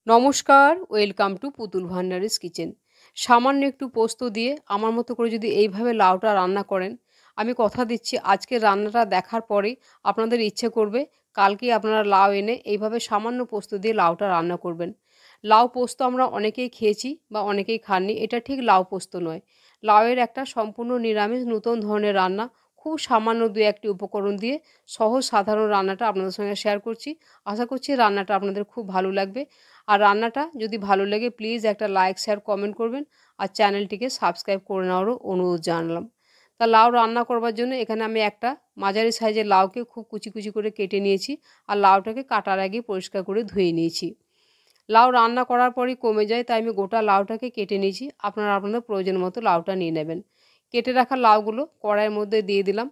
নমস্কার, welcome to পুতুল ভান্ডারিস kitchen. সামান্য একটু পোস্ত দিয়ে আমার মতো করে যদি এইভাবে লাউটা রান্না করেন, আমি কথা দিচ্ছি আজকের রান্নাটা দেখার পরেই আপনাদের ইচ্ছে করবে কালকেই আপনারা লাউ এনে এইভাবে সামান্য পোস্ত দিয়ে লাউটা রান্না করবেন। লাউ পোস্ত আমরা অনেকেই খেয়েছি বা অনেকেই খাননি, এটা ঠিক লাউ পোস্ত নয়। লাউয়ের একটা সম্পূর্ণ নিরামিষ নতুন ধরনের রান্না, খুব সামান্য দু একটি উপকরণ দিয়ে সহজ সাধারণ রান্নাটা আপনাদের সঙ্গে শেয়ার করছি। আশা করছি রান্নাটা আপনাদের খুব ভালো লাগবে। আর রান্নাটা যদি ভালো লাগে প্লিজ একটা লাইক শেয়ার কমেন্ট করবেন আর চ্যানেলটিকে সাবস্ক্রাইব করে নেওয়ারও অনুরোধ জানালাম। তা লাউ রান্না করবার জন্য এখানে আমি একটা মাঝারি সাইজের লাউকে খুব কুচি কুচি করে কেটে নিয়েছি আর লাউটাকে কাটার আগে পরিষ্কার করে ধুয়ে নিয়েছি। লাউ রান্না করার পরই কমে যায়, তাই আমি গোটা লাউটাকে কেটে নিয়েছি। আপনারা আপনাদের প্রয়োজন মতো লাউটা নিয়ে নেবেন। কেটে রাখা লাউগুলো কড়াইয়ের মধ্যে দিয়ে দিলাম।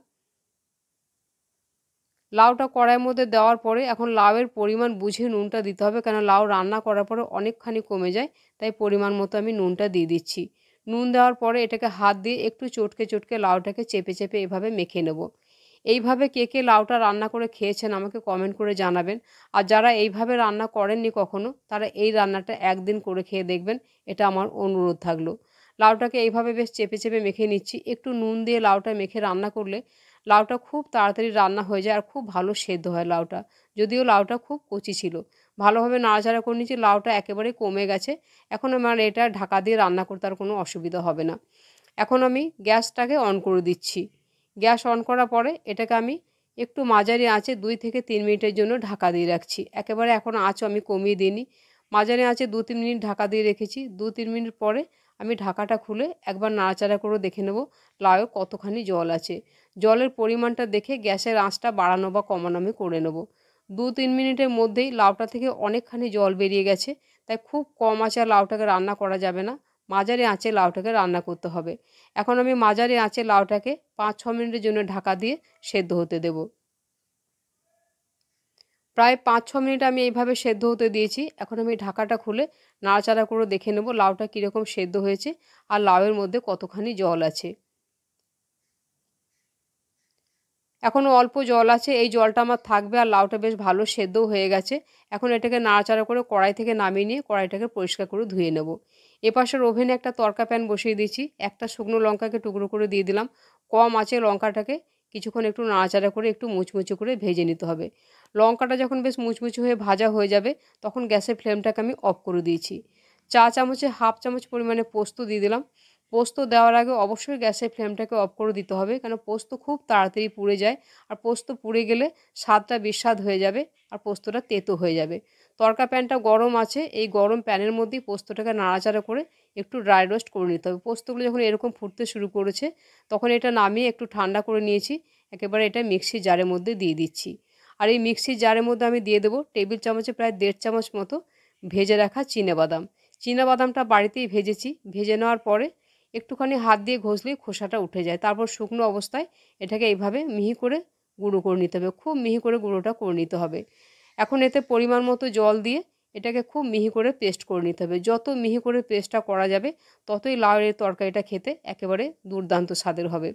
লাউটা কড়াইয়ের মধ্যে দেওয়ার পরে এখন লাউয়ের পরিমাণ বুঝে নুনটা দিতে হবে, কেন লাউ রান্না করার পরে অনেকখানি কমে যায়, তাই পরিমাণ মতো আমি নুনটা দিয়ে দিচ্ছি। নুন দেওয়ার পরে এটাকে হাত দিয়ে একটু চটকে চটকে লাউটাকে চেপে চেপে এভাবে মেখে নেব। এইভাবে কে কে লাউটা রান্না করে খেয়েছেন আমাকে কমেন্ট করে জানাবেন। আর যারা এইভাবে রান্না করেননি কখনো তারা এই রান্নাটা একদিন করে খেয়ে দেখবেন, এটা আমার অনুরোধ থাকলো। লাউটাকে এইভাবে বেশ চেপে চেপে মেখে নিচ্ছি। একটু নুন দিয়ে লাউটা মেখে রান্না করলে লাউটা খুব তাড়াতাড়ি রান্না হয়ে যায় আর খুব ভালো সেদ্ধ হয় লাউটা। যদিও লাউটা খুব কচি ছিল, ভালোভাবে নাড়াচাড়া করে নিচ্ছি। লাউটা একেবারে কমে গেছে। এখন আমার এটা ঢাকা দিয়ে রান্না করতে আর কোনো অসুবিধা হবে না। এখন আমি গ্যাসটাকে অন করে দিচ্ছি। গ্যাস অন করার পরে এটাকে আমি একটু মাঝারি আঁচে 2 থেকে 3 মিনিটের জন্য ঢাকা দিয়ে রাখছি। একেবারে এখন আঁচও আমি কমিয়ে দিইনি, মাঝারি আঁচে 2-3 মিনিট ঢাকা দিয়ে রেখেছি। 2-3 মিনিট পরে আমি ঢাকাটা খুলে একবার নাড়াচাড়া করে দেখে নেব লাউয়ে কতখানি জল আছে। জলের পরিমাণটা দেখে গ্যাসের আঁচটা বাড়ানো বা কমানো আমি করে নেব। 2-3 মিনিটের মধ্যেই লাউটা থেকে অনেকখানি জল বেরিয়ে গেছে, তাই খুব কম আঁচে লাউটাকে রান্না করা যাবে না, মাঝারি আঁচে লাউটাকে রান্না করতে হবে। এখন আমি মাঝারি আঁচে লাউটাকে 5-6 মিনিটের জন্য ঢাকা দিয়ে সেদ্ধ হতে দেব। প্রায় 5-6 মিনিট আমি এইভাবে সেদ্ধ হতে দিয়েছি। এখন আমি ঢাকাটা খুলে নাড়াচাড়া করে দেখে নেব লাউটা কীরকম সেদ্ধ হয়েছে আর লাউয়ের মধ্যে কতখানি জল আছে। এখনও অল্প জল আছে, এই জলটা আমার থাকবে আর লাউটা বেশ ভালো সেদ্ধও হয়ে গেছে। এখন এটাকে নাড়াচাড়া করে কড়াই থেকে নামিয়ে নিয়ে কড়াইটাকে পরিষ্কার করে ধুয়ে নেব। এপাশের ওভেনে একটা তড়কা প্যান বসিয়ে দিয়েছি। একটা শুকনো লঙ্কাকে টুকরো করে দিয়ে দিলাম। কম আঁচে লঙ্কাটাকে কিছুক্ষণ একটু নাড়াচাড়া করে একটু মুচমুচে করে ভেজে নিতে হবে। লঙ্কাটা যখন বেশ মুচমুচে হয়ে ভাজা হয়ে যাবে তখন গ্যাসের ফ্লেমটাকে আমি অফ করে দিয়েছি। চা চামচে হাফ চামচ পরিমাণে পোস্ত দিয়ে দিলাম। পোস্ত দেওয়ার আগে অবশ্যই গ্যাসের ফ্লেমটাকে অফ করে দিতে হবে, কেন পোস্ত খুব তাড়াতাড়ি পুড়ে যায় আর পোস্ত পুড়ে গেলে স্বাদটা বিস্বাদ হয়ে যাবে আর পোস্তটা তেতো হয়ে যাবে। তড়কা প্যানটা গরম আছে, এই গরম প্যানের মধ্যেই পোস্তটাকে নাড়াচাড়া করে একটু ড্রাই রোস্ট করে নিতে হবে। পোস্তগুলো যখন এরকম ফুটতে শুরু করেছে তখন এটা নামিয়ে একটু ঠান্ডা করে নিয়েছি। একেবারে এটা মিক্সির জারের মধ্যে দিয়ে দিচ্ছি। আর এই মিক্সির জারের মধ্যে আমি দিয়ে দেবো টেবিল চামচে প্রায় 1.5 চামচ মতো ভেজে রাখা চিনাবাদাম। চিনাবাদামটা বাড়িতেই ভেজেছি। ভেজে নেওয়ার পরে একটুখানি হাত দিয়ে ঘষলেই খোসাটা উঠে যায়। তারপর শুকনো অবস্থায় এটাকে এইভাবে মিহি করে গুঁড়ো করে নিতে হবে, খুব মিহি করে গুঁড়োটা করে নিতে হবে। এখন এতে পরিমাণ মতো জল দিয়ে এটাকে খুব মিহি করে পেস্ট করে নিতে হবে। যত মিহি করে পেস্টটা করা যাবে ততই লাউয়ের তরকারিটা খেতে একেবারে দুর্দান্ত স্বাদের হবে।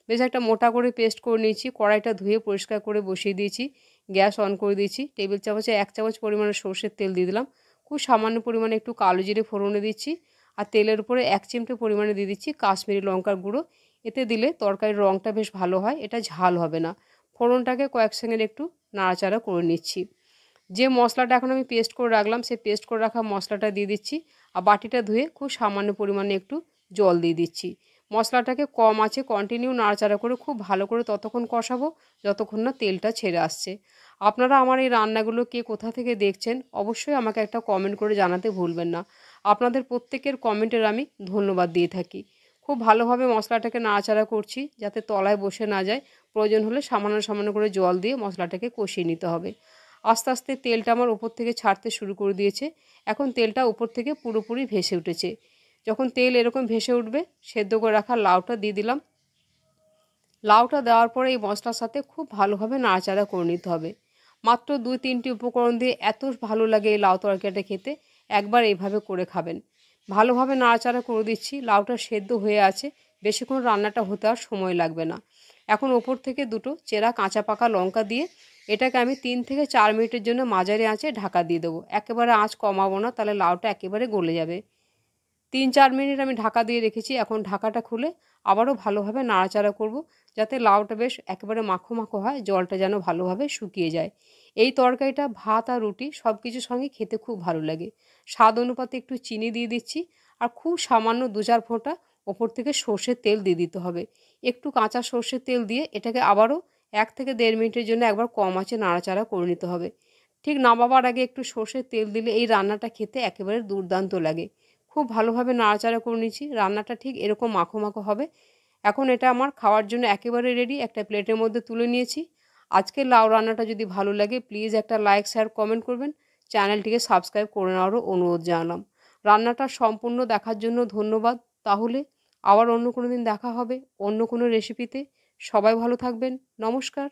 বেশ একটা মোটা করে পেস্ট করে নিয়েছি। কড়াইটা ধুয়ে পরিষ্কার করে বসিয়ে দিয়েছি। গ্যাস অন করে দিয়েছি। টেবিল চামচে 1 চামচ পরিমাণে সর্ষের তেল দিয়ে দিলাম। খুব সামান্য পরিমাণে একটু কালো জিরে ফোড়নে দিচ্ছি আর তেলের উপরে 1 চিমটে পরিমাণে দিয়ে দিচ্ছি কাশ্মীরি লঙ্কার গুঁড়ো। এতে দিলে তরকারির রঙটা বেশ ভালো হয়, এটা ঝাল হবে না। ফোড়নটাকে কয়েক সেকেন্ড একটু নাড়াচাড়া করে নিচ্ছি। যে মশলাটা এখন আমি পেস্ট করে রাখলাম সেই পেস্ট করে রাখা মশলাটা দিয়ে দিচ্ছি আর বাটিটা ধুয়ে খুব সামান্য পরিমাণে একটু জল দিয়ে দিচ্ছি। মশলাটাকে কম আছে কন্টিনিউ নাড়াচাড়া করে খুব ভালো করে ততক্ষণ কষাবো যতক্ষণ না তেলটা ছেড়ে আসছে। আপনারা আমার এই রান্নাগুলো কে কোথা থেকে দেখছেন অবশ্যই আমাকে একটা কমেন্ট করে জানাতে ভুলবেন না। আপনাদের প্রত্যেকের কমেন্টের আমি ধন্যবাদ দিয়ে থাকি। খুব ভালোভাবে মশলাটাকে নাড়াচাড়া করছি যাতে তলায় বসে না যায়। প্রয়োজন হলে সামান্য সামান্য করে জল দিয়ে মশলাটাকে কষিয়ে নিতে হবে। আস্তে আস্তে তেলটা আমার উপর থেকে ছাড়তে শুরু করে দিয়েছে। এখন তেলটা উপর থেকে পুরোপুরি ভেসে উঠেছে। যখন তেল এরকম ভেসে উঠবে সেদ্ধ করে রাখা লাউটা দিয়ে দিলাম। লাউটা দেওয়ার পরে এই মশলার সাথে খুব ভালোভাবে নাড়াচাড়া করে নিতে হবে। মাত্র 2-3টি উপকরণ দিয়ে এত ভালো লাগে এই লাউ তরকারিটা খেতে, একবার এইভাবে করে খাবেন। ভালোভাবে নাড়াচাড়া করে দিচ্ছি। লাউটা সেদ্ধ হয়ে আছে, বেশিক্ষণ রান্নাটা হতে আর সময় লাগবে না। এখন ওপর থেকে দুটো চেরা কাঁচা পাকা লঙ্কা দিয়ে এটাকে আমি 3 থেকে 4 মিনিটের জন্য মাঝারি আঁচে ঢাকা দিয়ে দেবো। একেবারে আঁচ কমাবো না, তাহলে লাউটা একেবারে গলে যাবে। 3-4 মিনিট আমি ঢাকা দিয়ে রেখেছি। এখন ঢাকাটা খুলে আবারও ভালোভাবে নাড়াচাড়া করব, যাতে লাউটা বেশ একেবারে মাখো মাখো হয়, জলটা যেন ভালোভাবে শুকিয়ে যায়। এই তরকারিটা ভাত আর রুটি সব কিছুর সঙ্গে খেতে খুব ভালো লাগে। স্বাদ অনুপাতে একটু চিনি দিয়ে দিচ্ছি, আর খুব সামান্য 2-4 ফোঁটা ওপর থেকে সর্ষের তেল দিয়ে দিতে হবে। একটু কাঁচা সর্ষের তেল দিয়ে এটাকে আবারও 1 থেকে 1.5 মিনিটের জন্য একবার কম আঁচে নাড়াচাড়া করে নিতে হবে। ঠিক নামাবার আগে একটু সর্ষের তেল দিলে এই রান্নাটা খেতে একেবারে দুর্দান্ত লাগে। খুব ভালোভাবে নাড়াচাড়া করে নিচ্ছি। রান্নাটা ঠিক এরকম মাখো মাখো হবে। এখন এটা আমার খাওয়ার জন্য একেবারে রেডি। একটা প্লেটের মধ্যে তুলে নিয়েছি। আজকের লাউ রান্নাটা যদি ভালো লাগে প্লিজ একটা লাইক, শেয়ার, কমেন্ট করবেন। চ্যানেলটিকে সাবস্ক্রাইব করে নেওয়ারও অনুরোধ জানালাম। রান্নাটা সম্পূর্ণ দেখার জন্য ধন্যবাদ। তাহলে আবার অন্য কোনো দিন দেখা হবে অন্য কোনো রেসিপিতে। সবাই ভালো থাকবেন। নমস্কার।